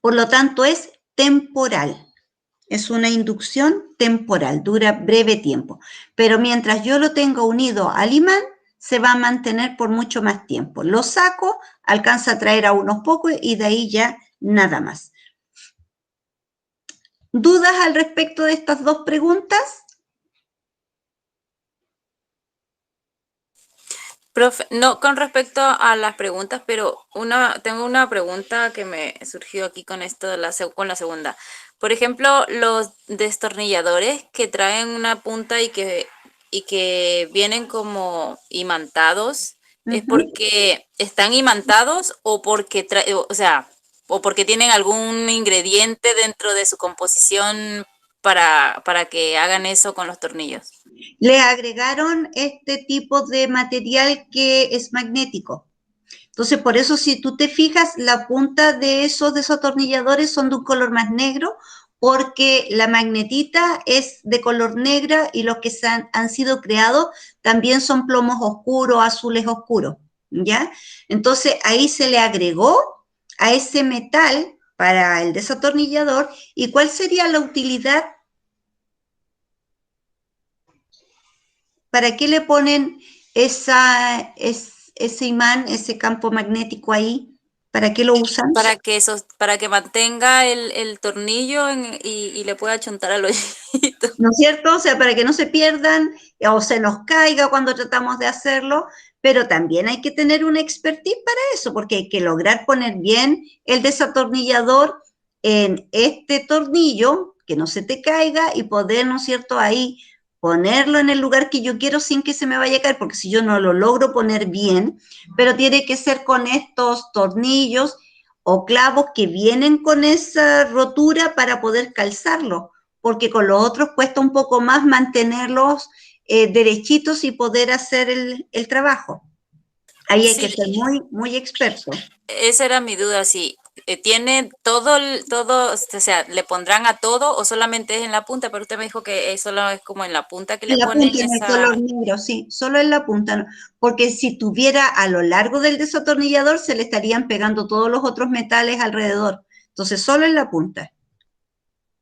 Por lo tanto, es temporal. Es una inducción temporal, dura breve tiempo. Pero mientras yo lo tengo unido al imán, se va a mantener por mucho más tiempo. Lo saco, alcanza a traer a unos pocos y de ahí ya nada más. ¿Dudas al respecto de estas dos preguntas? Profe, no con respecto a las preguntas, pero tengo una pregunta que me surgió aquí con esto con la segunda. Por ejemplo, los destornilladores que traen una punta y que vienen como imantados, ¿es porque están imantados o porque o porque tienen algún ingrediente dentro de su composición para que hagan eso con los tornillos? Le agregaron este tipo de material que es magnético. Entonces, por eso si tú te fijas, la punta de esos desatornilladores son de un color más negro, porque la magnetita es de color negra y los que han sido creados también son plomos oscuros, azules oscuros, ¿ya? Entonces, ahí se le agregó a ese metal para el desatornillador. ¿Y cuál sería la utilidad? ¿Para qué le ponen ese imán, ese campo magnético ahí? ¿Para qué lo usan? Para que mantenga el tornillo y le pueda achuntar al hoyito. ¿No es cierto? O sea, para que no se pierdan o se nos caiga cuando tratamos de hacerlo, pero también hay que tener una expertise para eso, porque hay que lograr poner bien el desatornillador en este tornillo, que no se te caiga y poder, ¿no es cierto?, ahí ponerlo en el lugar que yo quiero sin que se me vaya a caer, porque si yo no lo logro poner bien, pero tiene que ser con estos tornillos o clavos que vienen con esa rotura para poder calzarlo, porque con los otros cuesta un poco más mantenerlos derechitos y poder hacer el trabajo. Ahí hay que Sí, ser muy, muy experto. esa era mi duda, si tiene todo, o sea, ¿le pondrán a todo o solamente es en la punta? Pero usted me dijo que solo es como en la punta que En le la ponen punta, en el esa... color negro, sí, solo en la punta, ¿no? Porque si tuviera a lo largo del desatornillador se le estarían pegando todos los otros metales alrededor. Entonces, solo en la punta,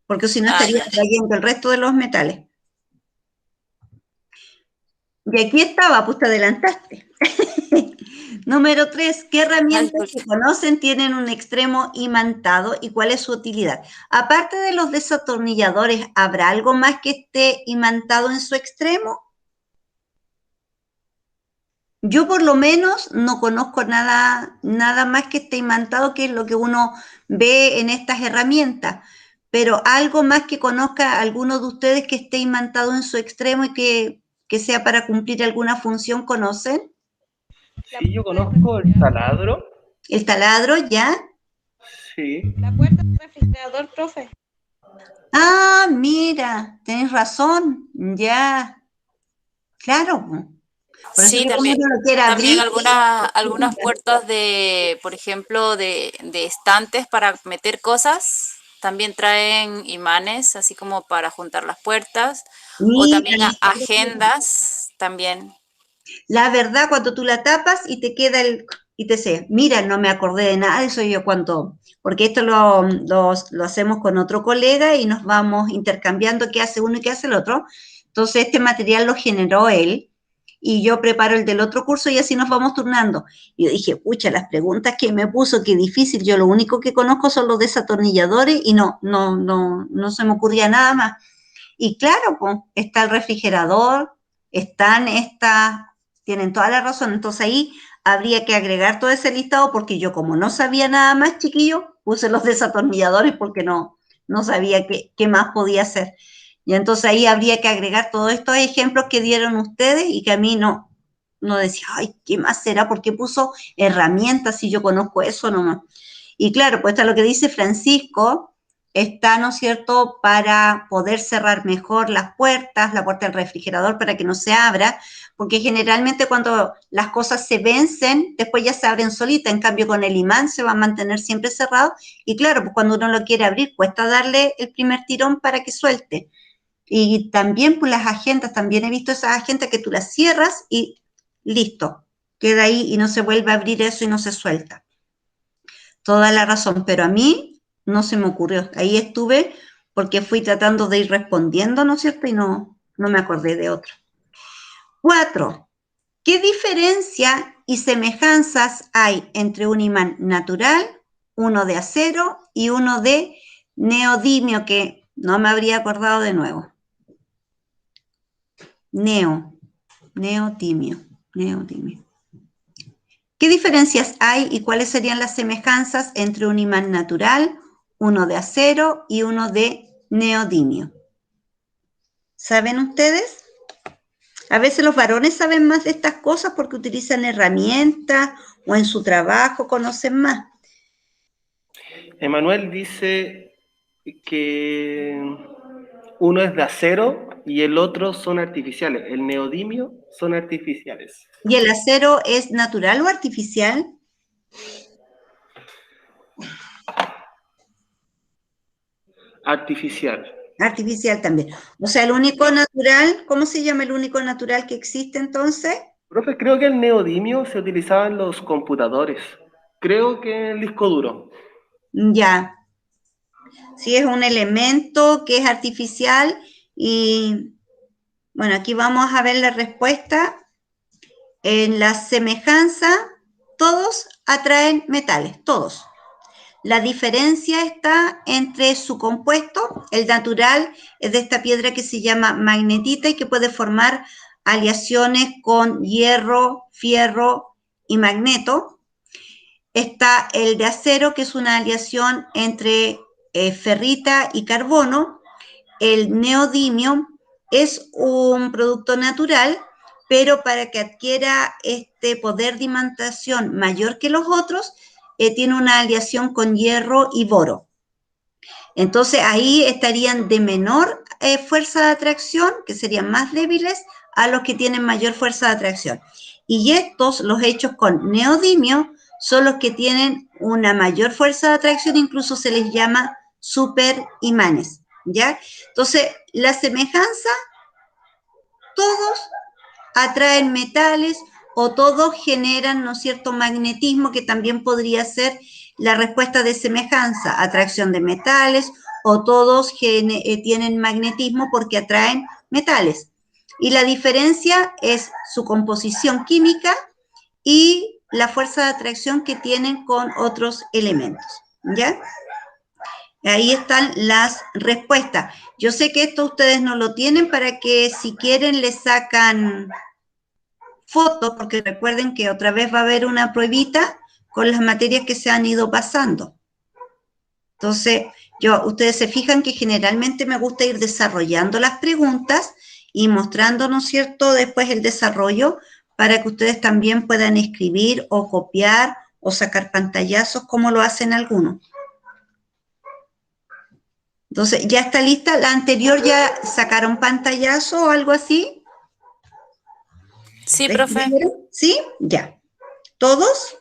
porque si no Ah, estaría ya. trayendo el resto de los metales. Y aquí estaba, pues te adelantaste. Número 3, ¿qué Ah, herramientas disculpe. que conocen tienen un extremo imantado y cuál es su utilidad? Aparte de los desatornilladores, ¿habrá algo más que esté imantado en su extremo? Yo por lo menos no conozco nada, nada más que esté imantado, que es lo que uno ve en estas herramientas, pero algo más que conozca alguno de ustedes que esté imantado en su extremo y que sea para cumplir alguna función, ¿conocen? Sí, yo conozco el taladro. El taladro, ¿ya? Sí. La puerta del refrigerador, profe. Ah, mira, tenés razón, ya, claro. Por eso Sí, que como también, uno lo quiere también abrir, algunas puertas de, por ejemplo, de estantes para meter cosas, también traen imanes, así como para juntar las puertas, o mira, también agendas, también. la verdad, cuando tú la tapas y te queda y te sé, mira, no me acordé de nada de eso yo cuando, porque esto lo hacemos con otro colega y nos vamos intercambiando qué hace uno y qué hace el otro. Entonces, este material lo generó él y yo preparo el del otro curso y así nos vamos turnando. Y yo dije, pucha, las preguntas que me puso, qué difícil, yo lo único que conozco son los desatornilladores y no se me ocurría nada más. Y claro, pues, está el refrigerador, están estas, tienen toda la razón. Entonces ahí habría que agregar todo ese listado porque yo como no sabía nada más, chiquillo, puse los desatornilladores porque no sabía qué más podía hacer. Y entonces ahí habría que agregar todos estos ejemplos que dieron ustedes y que a mí no decía, ay, ¿qué más será? ¿Por qué puso herramientas si yo conozco eso nomás? Y claro, pues está lo que dice Francisco, está, ¿no es cierto?, para poder cerrar mejor las puertas, la puerta del refrigerador para que no se abra, porque generalmente cuando las cosas se vencen, después ya se abren solitas, en cambio con el imán se va a mantener siempre cerrado, y claro, pues cuando uno lo quiere abrir, cuesta darle el primer tirón para que suelte. Y también pues las agendas, también he visto esas agendas que tú las cierras y listo, queda ahí y no se vuelve a abrir eso y no se suelta. Toda la razón, pero a mí no se me ocurrió. Ahí estuve porque fui tratando de ir respondiendo, ¿no es cierto? Y no me acordé de otro. 4. ¿Qué diferencia y semejanzas hay entre un imán natural, uno de acero y uno de neodimio, que no me habría acordado de nuevo? Neodimio. ¿Qué diferencias hay y cuáles serían las semejanzas entre un imán natural, uno de acero y uno de neodimio? ¿Saben ustedes? A veces los varones saben más de estas cosas porque utilizan herramientas o en su trabajo conocen más. Emanuel dice que uno es de acero y el otro son artificiales. El neodimio son artificiales. ¿Y el acero es natural o artificial? Artificial. Artificial también. O sea, el único natural, ¿cómo se llama el único natural que existe entonces? Profe, creo que el neodimio se utilizaba en los computadores. Creo que en el disco duro. Ya. Sí, es un elemento que es artificial y, bueno, aquí vamos a ver la respuesta. En la semejanza, todos atraen metales, todos. La diferencia está entre su compuesto, el natural es de esta piedra que se llama magnetita y que puede formar aleaciones con hierro, fierro y magneto. Está el de acero, que es una aleación entre ferrita y carbono. El neodimio es un producto natural, pero para que adquiera este poder de imantación mayor que los otros, tiene una aleación con hierro y boro. Entonces ahí estarían de menor fuerza de atracción, que serían más débiles, a los que tienen mayor fuerza de atracción. Y estos, los hechos con neodimio, son los que tienen una mayor fuerza de atracción, incluso se les llama superimanes, ¿ya? Entonces, la semejanza, todos atraen metales o todos generan, ¿no es cierto?, magnetismo, que también podría ser la respuesta de semejanza, atracción de metales, o todos tienen magnetismo porque atraen metales. Y la diferencia es su composición química y la fuerza de atracción que tienen con otros elementos, ¿ya? Ahí están las respuestas. Yo sé que esto ustedes no lo tienen para que si quieren les sacan fotos, porque recuerden que otra vez va a haber una pruebita con las materias que se han ido pasando. Entonces, ustedes se fijan que generalmente me gusta ir desarrollando las preguntas y mostrando, ¿no es cierto?, después el desarrollo para que ustedes también puedan escribir o copiar o sacar pantallazos como lo hacen algunos. Entonces, ¿ya está lista? ¿La anterior ya sacaron pantallazo o algo así? Sí, profe. ¿Sí? Ya. ¿Todos?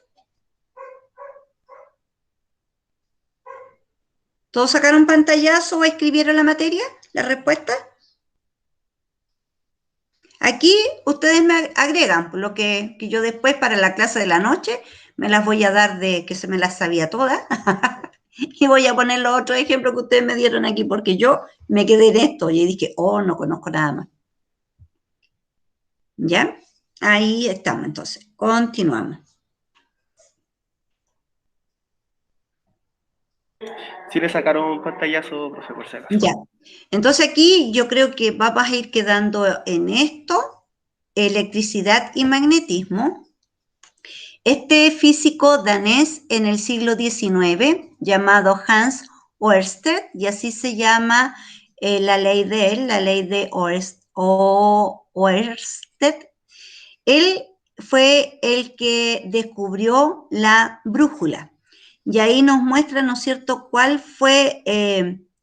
¿Todos sacaron pantallazo o escribieron la materia, la respuesta? Aquí ustedes me agregan, lo que yo después para la clase de la noche me las voy a dar de que se me las sabía todas. Y voy a poner los otros ejemplos que ustedes me dieron aquí, porque yo me quedé en esto y dije, oh, no conozco nada más. ¿Ya? Ahí estamos, entonces. Continuamos. Sí le sacaron un pantallazo, profe, por si acaso. Ya. Entonces aquí yo creo que vamos a ir quedando en esto, electricidad y magnetismo. Este físico danés en el siglo XIX, llamado Hans Ørsted, y así se llama la ley de él, la ley de Ørsted, él fue el que descubrió la brújula. Y ahí nos muestra, ¿no es cierto?, cuál fue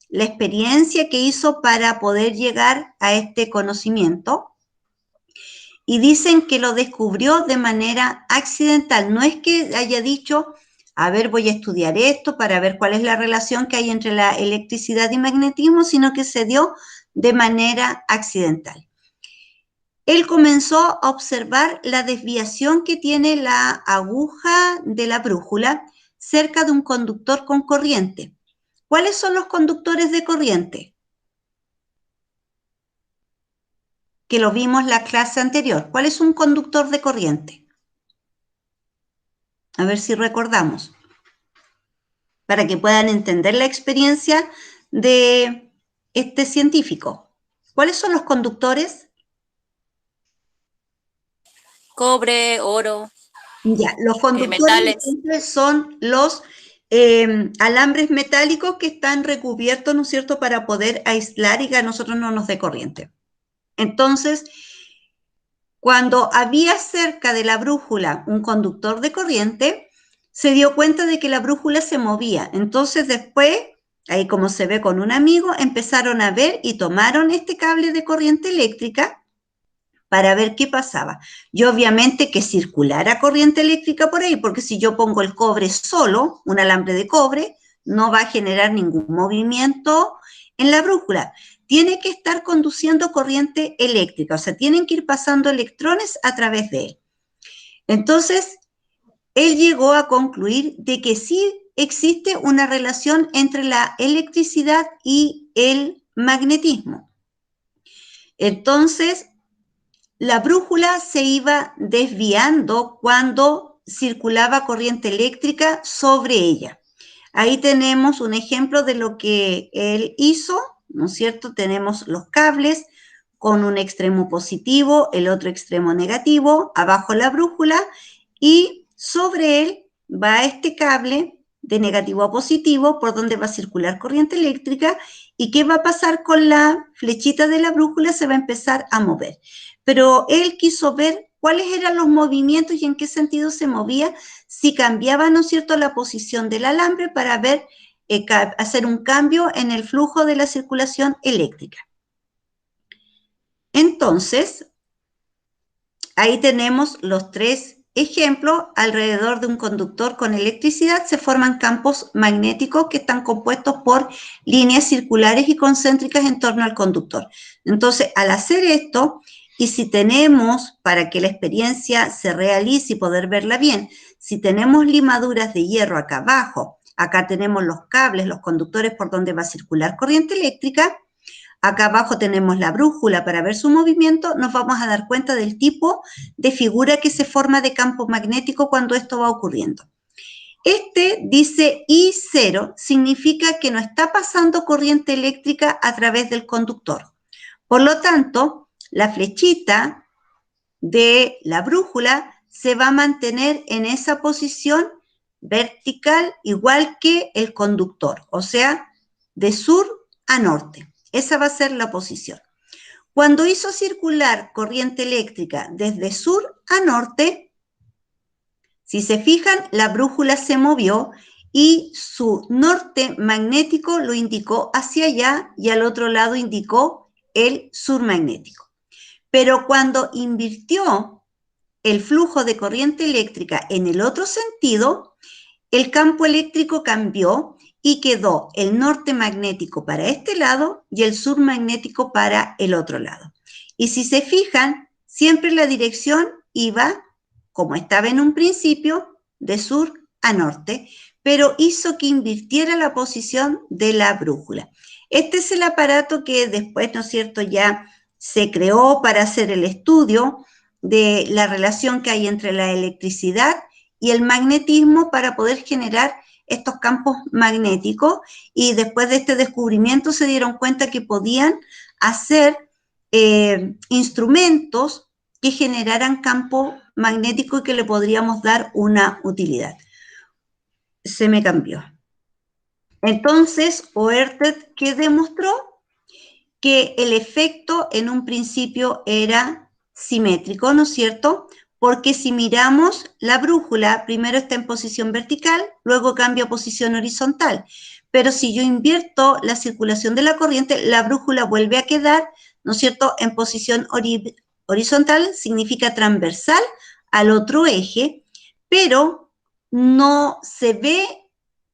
la experiencia que hizo para poder llegar a este conocimiento. Y dicen que lo descubrió de manera accidental. No es que haya dicho, a ver, voy a estudiar esto para ver cuál es la relación que hay entre la electricidad y magnetismo, sino que se dio de manera accidental. Él comenzó a observar la desviación que tiene la aguja de la brújula cerca de un conductor con corriente. ¿Cuáles son los conductores de corriente? Que lo vimos la clase anterior. ¿Cuál es un conductor de corriente? A ver si recordamos. Para que puedan entender la experiencia de este científico. ¿Cuáles son los conductores? Cobre, oro, Ya, los conductores metales. entonces son los alambres metálicos que están recubiertos, ¿no es cierto?, para poder aislar y que a nosotros no nos dé corriente. Entonces, cuando había cerca de la brújula un conductor de corriente, se dio cuenta de que la brújula se movía. Entonces después, ahí como se ve con un amigo, empezaron a ver y tomaron este cable de corriente eléctrica para ver qué pasaba. Y obviamente que circulara corriente eléctrica por ahí, porque si yo pongo el cobre solo, un alambre de cobre, no va a generar ningún movimiento en la brújula. Tiene que estar conduciendo corriente eléctrica, o sea, tienen que ir pasando electrones a través de él. Entonces, él llegó a concluir de que sí existe una relación entre la electricidad y el magnetismo. Entonces, la brújula se iba desviando cuando circulaba corriente eléctrica sobre ella. Ahí tenemos un ejemplo de lo que él hizo, ¿no es cierto? Tenemos los cables con un extremo positivo, el otro extremo negativo, abajo la brújula, y sobre él va este cable de negativo a positivo por donde va a circular corriente eléctrica. ¿Y qué va a pasar con la flechita de la brújula? Se va a empezar a mover. Pero él quiso ver cuáles eran los movimientos y en qué sentido se movía, si cambiaba, ¿no es cierto?, la posición del alambre para ver, hacer un cambio en el flujo de la circulación eléctrica. Entonces, ahí tenemos los tres ejemplos. Alrededor de un conductor con electricidad se forman campos magnéticos que están compuestos por líneas circulares y concéntricas en torno al conductor. Entonces, al hacer esto, y si tenemos, para que la experiencia se realice y poder verla bien, si tenemos limaduras de hierro acá abajo, acá tenemos los cables, los conductores por donde va a circular corriente eléctrica, acá abajo tenemos la brújula para ver su movimiento, nos vamos a dar cuenta del tipo de figura que se forma de campo magnético cuando esto va ocurriendo. Este dice I0, significa que no está pasando corriente eléctrica a través del conductor. Por lo tanto, la flechita de la brújula se va a mantener en esa posición vertical igual que el conductor, o sea, de sur a norte. Esa va a ser la posición. Cuando hizo circular corriente eléctrica desde sur a norte, si se fijan, la brújula se movió y su norte magnético lo indicó hacia allá y al otro lado indicó el sur magnético. Pero cuando invirtió el flujo de corriente eléctrica en el otro sentido, el campo eléctrico cambió y quedó el norte magnético para este lado y el sur magnético para el otro lado. Y si se fijan, siempre la dirección iba, como estaba en un principio, de sur a norte, pero hizo que invirtiera la posición de la brújula. Este es el aparato que después, ¿no es cierto?, ya se creó para hacer el estudio de la relación que hay entre la electricidad y el magnetismo para poder generar estos campos magnéticos, y después de este descubrimiento se dieron cuenta que podían hacer instrumentos que generaran campo magnético y que le podríamos dar una utilidad. Se me cambió. Entonces, Oerted, ¿qué demostró? Que el efecto en un principio era simétrico, ¿no es cierto? Porque si miramos la brújula, primero está en posición vertical, luego cambia a posición horizontal. Pero si yo invierto la circulación de la corriente, la brújula vuelve a quedar, ¿no es cierto?, en posición horizontal, significa transversal al otro eje, pero no se ve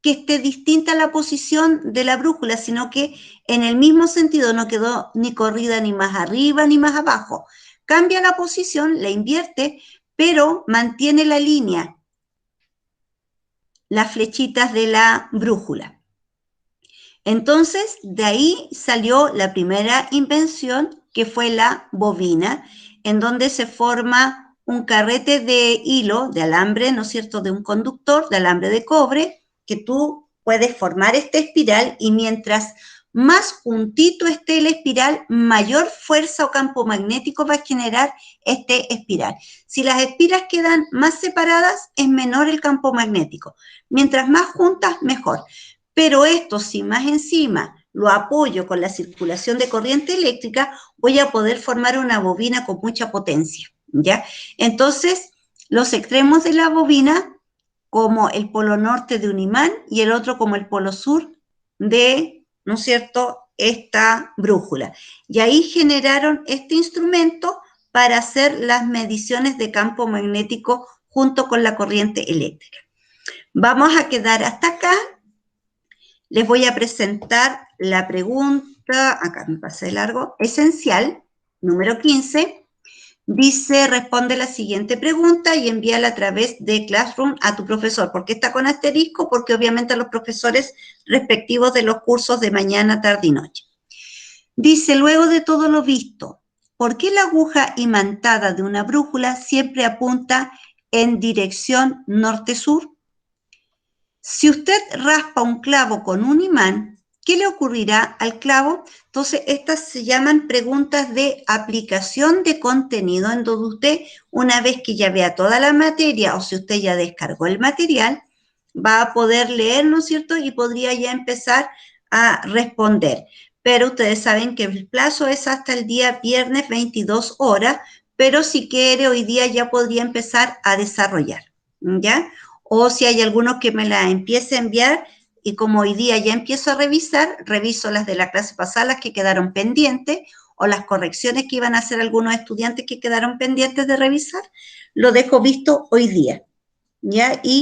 que esté distinta la posición de la brújula, sino que en el mismo sentido no quedó ni corrida ni más arriba ni más abajo. Cambia la posición, la invierte, pero mantiene la línea, las flechitas de la brújula. Entonces, de ahí salió la primera invención, que fue la bobina, en donde se forma un carrete de hilo, de alambre, ¿no es cierto?, de un conductor, de alambre de cobre, que tú puedes formar esta espiral, y mientras más juntito esté la espiral, mayor fuerza o campo magnético va a generar este espiral. Si las espiras quedan más separadas, es menor el campo magnético. Mientras más juntas, mejor. Pero esto, si más encima lo apoyo con la circulación de corriente eléctrica, voy a poder formar una bobina con mucha potencia, ¿ya? Entonces, los extremos de la bobina, como el polo norte de un imán y el otro como el polo sur de, ¿no es cierto?, esta brújula. Y ahí generaron este instrumento para hacer las mediciones de campo magnético junto con la corriente eléctrica. Vamos a quedar hasta acá. Les voy a presentar la pregunta, acá me pasé largo, esencial, número 15. Dice, responde la siguiente pregunta y envíala a través de Classroom a tu profesor. ¿Por qué está con asterisco? Porque obviamente a los profesores respectivos de los cursos de mañana, tarde y noche. Dice, luego de todo lo visto, ¿por qué la aguja imantada de una brújula siempre apunta en dirección norte-sur? Si usted raspa un clavo con un imán, ¿qué le ocurrirá al clavo? Entonces, estas se llaman preguntas de aplicación de contenido, en donde usted, una vez que ya vea toda la materia, o si usted ya descargó el material, va a poder leer, ¿no es cierto? Y podría ya empezar a responder. Pero ustedes saben que el plazo es hasta el día viernes 22 horas, pero si quiere hoy día ya podría empezar a desarrollar, ¿ya? O si hay algunos que me la empiece a enviar y como hoy día ya empiezo a revisar, reviso las de la clase pasada, las que quedaron pendientes, o las correcciones que iban a hacer algunos estudiantes que quedaron pendientes de revisar, lo dejo visto hoy día, ¿ya? Y